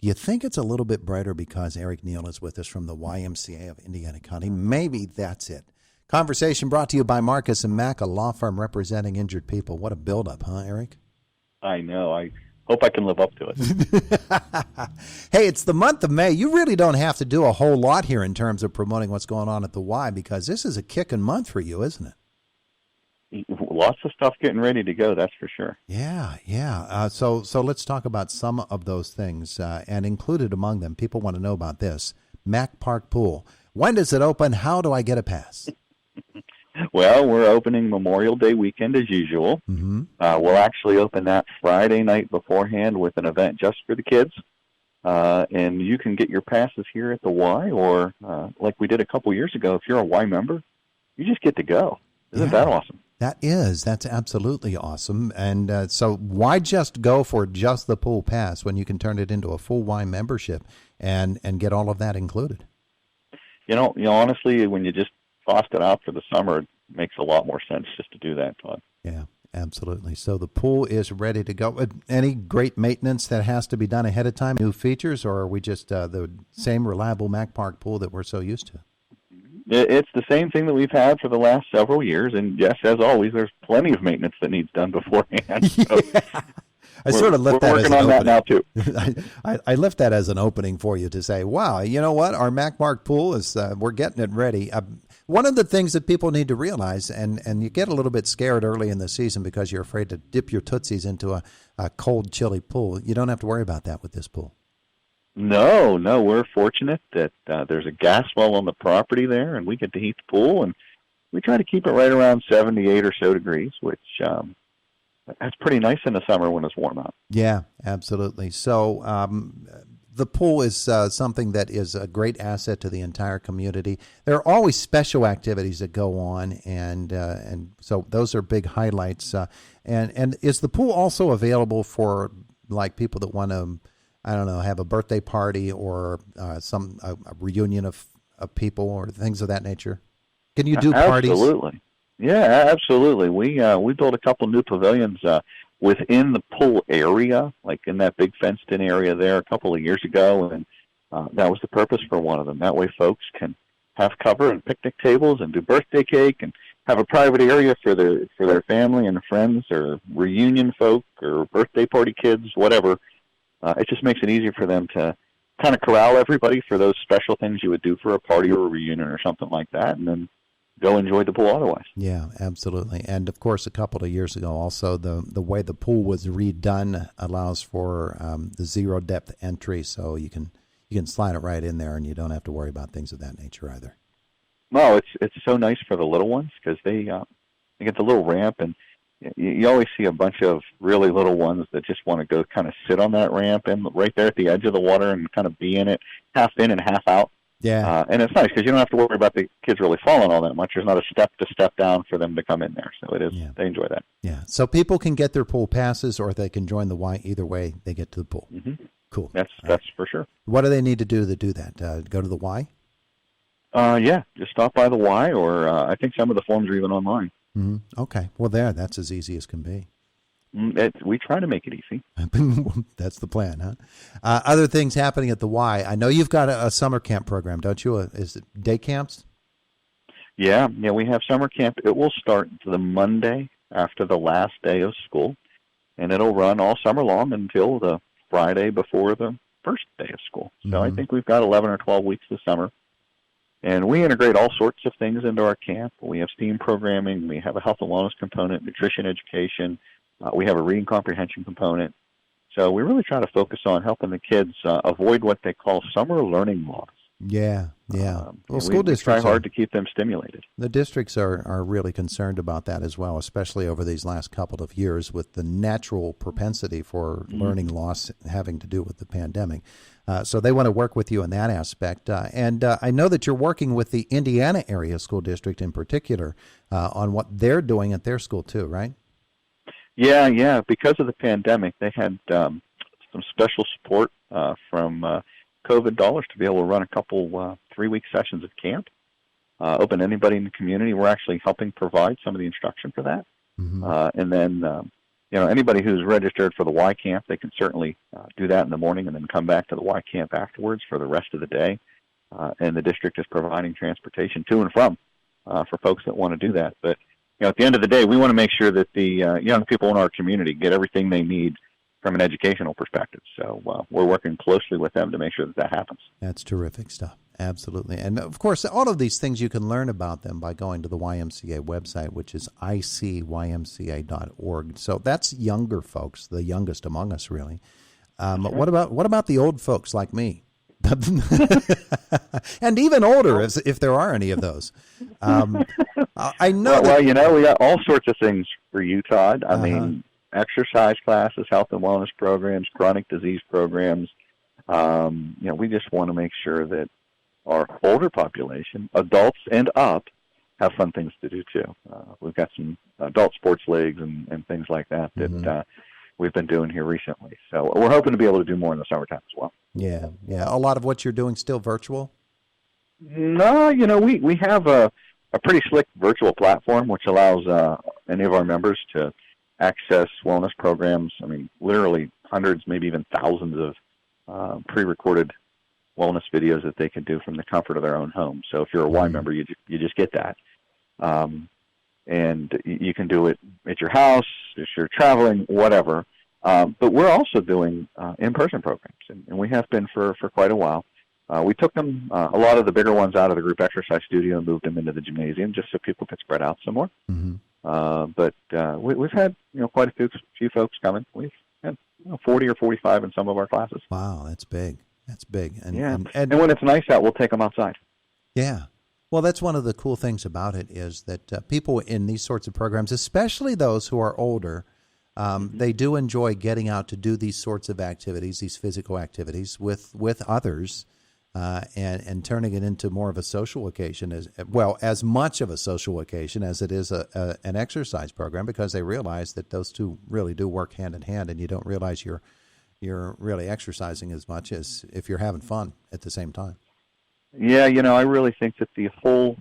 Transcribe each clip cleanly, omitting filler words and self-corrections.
Do you think it's a little bit brighter because Eric Neal is with us from the YMCA of Indiana County? Maybe that's it. Conversation brought to you by Marcus and Mack, a law firm representing injured people. What a buildup, huh, Eric? I know. I hope I can live up to it. Hey, it's the month of May. You really don't have to do a whole lot here in terms of promoting what's going on at the Y, because this is a kicking month for you, isn't it? Lots of stuff getting ready to go, that's for sure. Yeah. So let's talk about some of those things, and included among them, people want to know about this, Mack Park Pool. When does it open? How do I get a pass? Well, we're opening Memorial Day weekend as usual. Mm-hmm. We'll actually open that Friday night beforehand with an event just for the kids. And you can get your passes here at the Y, or like we did a couple years ago, if you're a Y member, you just get to go. Isn't that awesome? That's absolutely awesome. And so why just go for just the pool pass when you can turn it into a full Y membership and get all of that included? You know, honestly, when you just cost it out for the summer, it makes a lot more sense just to do that, Todd. Yeah, absolutely. So the pool is ready to go. Any great maintenance that has to be done ahead of time, new features, or are we just the same reliable Mack Park Pool that we're so used to? It's the same thing that we've had for the last several years, and yes, as always, there's plenty of maintenance that needs done beforehand. So I sort of left that as an opening. We're working on that now, too. I left that as an opening for you to say, wow, you know what? Our Mack Park Pool is, we're getting it ready. One of the things that people need to realize, and you get a little bit scared early in the season because you're afraid to dip your tootsies into a cold, chilly pool. You don't have to worry about that with this pool. No, we're fortunate that there's a gas well on the property there, and we get to heat the pool, and we try to keep it right around 78 or so degrees, which that's pretty nice in the summer when it's warm out. Yeah, absolutely. So the pool is something that is a great asset to the entire community. There are always special activities that go on, and so those are big highlights. And is the pool also available for like people that want to, I don't know, have a birthday party or a reunion of people or things of that nature? Can you do parties? Absolutely. Yeah, absolutely. We built a couple new pavilions within the pool area, like in that big fenced-in area there a couple of years ago, and that was the purpose for one of them. That way folks can have cover and picnic tables and do birthday cake and have a private area for their family and friends or reunion folk or birthday party kids, whatever. It just makes it easier for them to kind of corral everybody for those special things you would do for a party or a reunion or something like that, and then go enjoy the pool otherwise. Yeah, absolutely. And, of course, a couple of years ago also, the way the pool was redone allows for the zero-depth entry, so you can slide it right in there and you don't have to worry about things of that nature either. No, it's so nice for the little ones because they get the little ramp, and you always see a bunch of really little ones that just want to go kind of sit on that ramp and right there at the edge of the water and kind of be in it, half in and half out. Yeah. And it's nice because you don't have to worry about the kids really falling all that much. There's not a step to step down for them to come in there. So they enjoy that. Yeah. So people can get their pool passes or they can join the Y. Either way, they get to the pool. Mm-hmm. Cool. That's for sure. What do they need to do that? Go to the Y? Yeah. Just stop by the Y, or I think some of the forms are even online. Mm-hmm. Okay. Well, that's as easy as can be. We try to make it easy. That's the plan, huh? Other things happening at the Y. I know you've got a summer camp program, don't you? Is it day camps? Yeah, we have summer camp. It will start the Monday after the last day of school, and it'll run all summer long until the Friday before the first day of school. So I think we've got 11 or 12 weeks this summer. And we integrate all sorts of things into our camp. We have STEAM programming. We have a health and wellness component, nutrition education. We have a reading comprehension component. So we really try to focus on helping the kids avoid what they call summer learning loss. Yeah. Well, school districts try hard to keep them stimulated. The districts are really concerned about that as well, especially over these last couple of years with the natural propensity for learning loss having to do with the pandemic. So they want to work with you in that aspect. And I know that you're working with the Indiana area school district in particular on what they're doing at their school too, right? Yeah. Because of the pandemic, they had some special support from COVID dollars to be able to run a couple 3-week sessions of camp, open to anybody in the community. We're actually helping provide some of the instruction for that. And then, anybody who's registered for the Y Camp, they can certainly do that in the morning and then come back to the Y Camp afterwards for the rest of the day. And the district is providing transportation to and from for folks that want to do that. But at the end of the day, we want to make sure that the young people in our community get everything they need from an educational perspective. So we're working closely with them to make sure that that happens. That's terrific stuff. Absolutely. And, of course, all of these things, you can learn about them by going to the YMCA website, which is icymca.org. So that's younger folks, the youngest among us, really. What about the old folks like me? And even older, if there are any of those. I know. Well, we got all sorts of things for you, Todd. I mean, exercise classes, health and wellness programs, chronic disease programs. We just want to make sure that our older population, adults and up, have fun things to do too. We've got some adult sports leagues and things like that we've been doing here recently. So we're hoping to be able to do more in the summertime as well. Yeah. A lot of what you're doing still virtual? No, we have a pretty slick virtual platform which allows any of our members to access wellness programs. I mean, literally hundreds, maybe even thousands of pre-recorded wellness videos that they can do from the comfort of their own home. So if you're a Y member, you just get that. And you can do it at your house, if you're traveling, whatever. But we're also doing in-person programs, and we have been for quite a while. We took them, a lot of the bigger ones out of the group exercise studio and moved them into the gymnasium just so people could spread out some more. But we've had quite a few folks coming. We've had 40 or 45 in some of our classes. Wow, that's big. That's big. And when it's nice out, we'll take them outside. Yeah. Well, that's one of the cool things about it is that people in these sorts of programs, especially those who are older, they do enjoy getting out to do these sorts of activities, these physical activities with others, and turning it into more of a social occasion, as much of a social occasion as it is an exercise program, because they realize that those two really do work hand in hand, and you don't realize you're really exercising as much as if you're having fun at the same time. Yeah, I really think that the whole,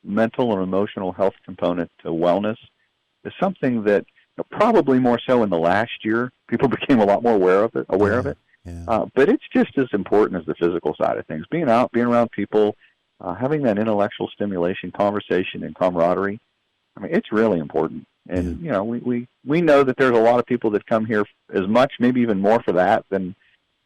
mental and emotional health component to wellness is something that probably more so in the last year, people became a lot more aware of it. Yeah. But it's just as important as the physical side of things. Being out, being around people, having that intellectual stimulation, conversation, and camaraderie. I mean, it's really important. And, we know that there's a lot of people that come here as much, maybe even more for that than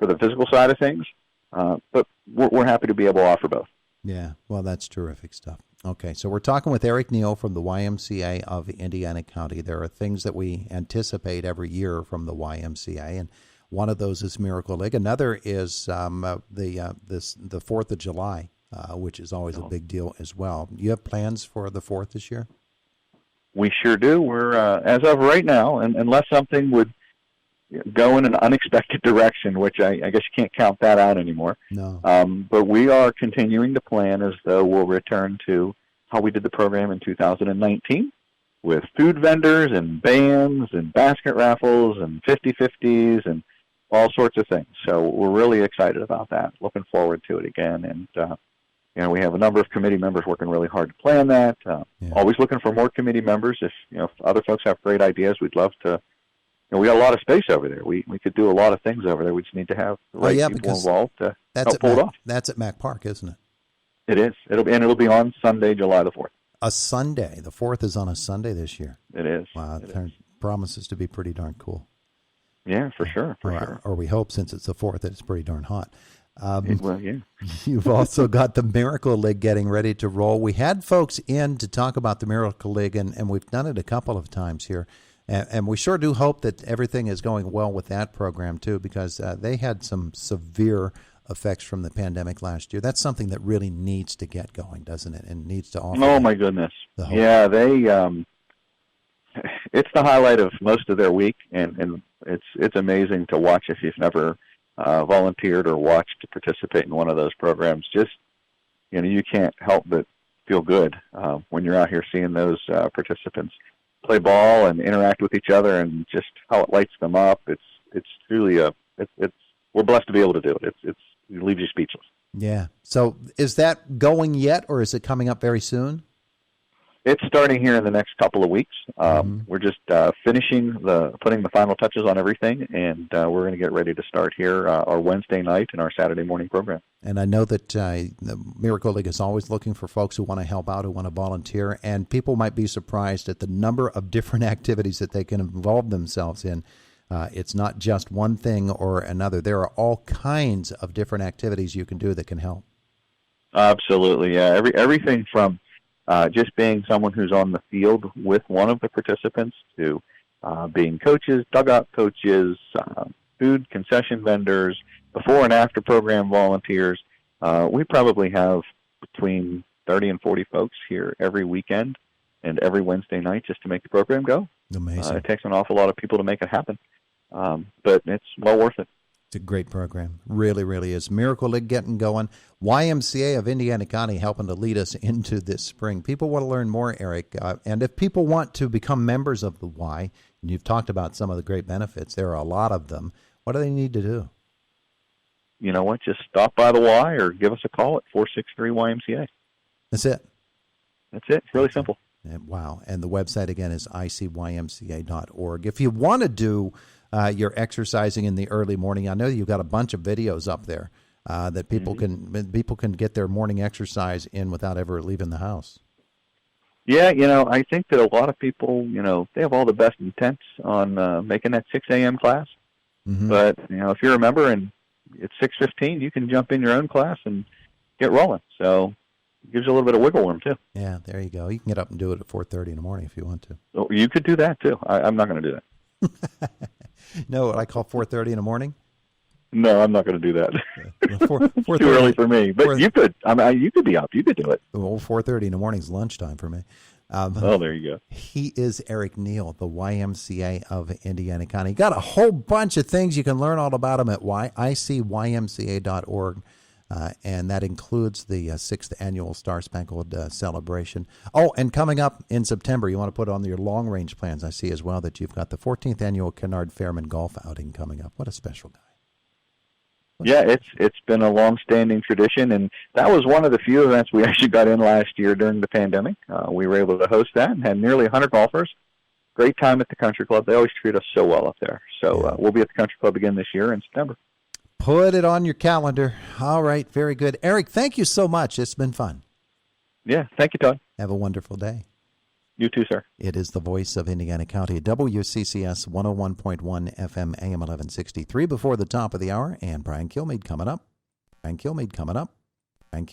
for the physical side of things. But we're happy to be able to offer both. Yeah, well, that's terrific stuff. Okay, so we're talking with Eric Neal from the YMCA of Indiana County. There are things that we anticipate every year from the YMCA, and one of those is Miracle League. Another is the 4th of July, which is always a big deal as well. You have plans for the 4th this year? We sure do. We're, as of right now, and unless something would go in an unexpected direction, which I guess you can't count that out anymore. No. But we are continuing to plan as though we'll return to how we did the program in 2019 with food vendors and bands and basket raffles and 50-50s and all sorts of things. So we're really excited about that, looking forward to it again. And, we have a number of committee members working really hard to plan that. Always looking for more committee members. If other folks have great ideas, we'd love to. We got a lot of space over there. We could do a lot of things over there. We just need to have the right people involved to help pull it off. That's at Mack Park, isn't it? It is. It'll be on Sunday, July the 4th. A Sunday. The 4th is on a Sunday this year. It is. Wow, it promises to be pretty darn cool. Yeah, for sure. Or we hope, since it's the 4th, that it's pretty darn hot. Well, yeah. You've also got the Miracle League getting ready to roll. We had folks in to talk about the Miracle League, and we've done it a couple of times here. And we sure do hope that everything is going well with that program, too, because they had some severe effects from the pandemic last year. That's something that really needs to get going, doesn't it? And needs to offer. Oh, my goodness. Yeah, they. It's the highlight of most of their week, and it's amazing to watch if you've never volunteered or watched to participate in one of those programs. Just, you can't help but feel good when you're out here seeing those participants play ball and interact with each other, and just how it lights them up. It's truly we're blessed to be able to do it. It leaves you speechless. Yeah. So is that going yet, or is it coming up very soon? It's starting here in the next couple of weeks. We're just putting the final touches on everything, and we're going to get ready to start here our Wednesday night and our Saturday morning program. And I know that the Miracle League is always looking for folks who want to help out, who want to volunteer, and people might be surprised at the number of different activities that they can involve themselves in. It's not just one thing or another. There are all kinds of different activities you can do that can help. Absolutely, yeah. Everything from just being someone who's on the field with one of the participants to being coaches, dugout coaches, food concession vendors, before and after program volunteers. We probably have between 30 and 40 folks here every weekend and every Wednesday night just to make the program go. Amazing. It takes an awful lot of people to make it happen, but it's well worth it. It's a great program. Really, really is. Miracle League getting going. YMCA of Indiana County helping to lead us into this spring. People want to learn more, Eric. And if people want to become members of the Y, and you've talked about some of the great benefits, there are a lot of them, what do they need to do? You know what? Just stop by the Y or give us a call at 463-YMCA. That's it? That's it. It's really simple. Wow. And the website, again, is icymca.org. If you want to do your exercising in the early morning, I know you've got a bunch of videos up there that people can get their morning exercise in without ever leaving the house. Yeah, I think that a lot of people, they have all the best intents on making that 6 a.m. class. Mm-hmm. But, if you're a member and it's 6:15, you can jump in your own class and get rolling. So it gives you a little bit of wiggle room, too. Yeah, there you go. You can get up and do it at 4:30 in the morning if you want to. So you could do that, too. I'm not going to do that. No, what I call 4:30 in the morning? No, I'm not going to do that. 4:30. Too early for me. But you could. You could be up. You could do it. Well, 4:30 in the morning is lunchtime for me. There you go. He is Eric Neal, the YMCA of Indiana County. Got a whole bunch of things. You can learn all about him at icymca.org. And that includes the 6th annual Star Spangled celebration. Oh, and coming up in September, you want to put on your long-range plans. I see as well that you've got the 14th annual Kennard Fairman Golf outing coming up. What a special guy. Yeah, it's been a long-standing tradition, and that was one of the few events we actually got in last year during the pandemic. We were able to host that and had nearly 100 golfers. Great time at the country club. They always treat us so well up there. So we'll be at the country club again this year in September. Put it on your calendar. All right, very good. Eric, thank you so much. It's been fun. Yeah, thank you, Todd. Have a wonderful day. You too, sir. It is the voice of Indiana County, WCCS 101.1 FM AM 1163 before the top of the hour, and Brian Kilmeade coming up.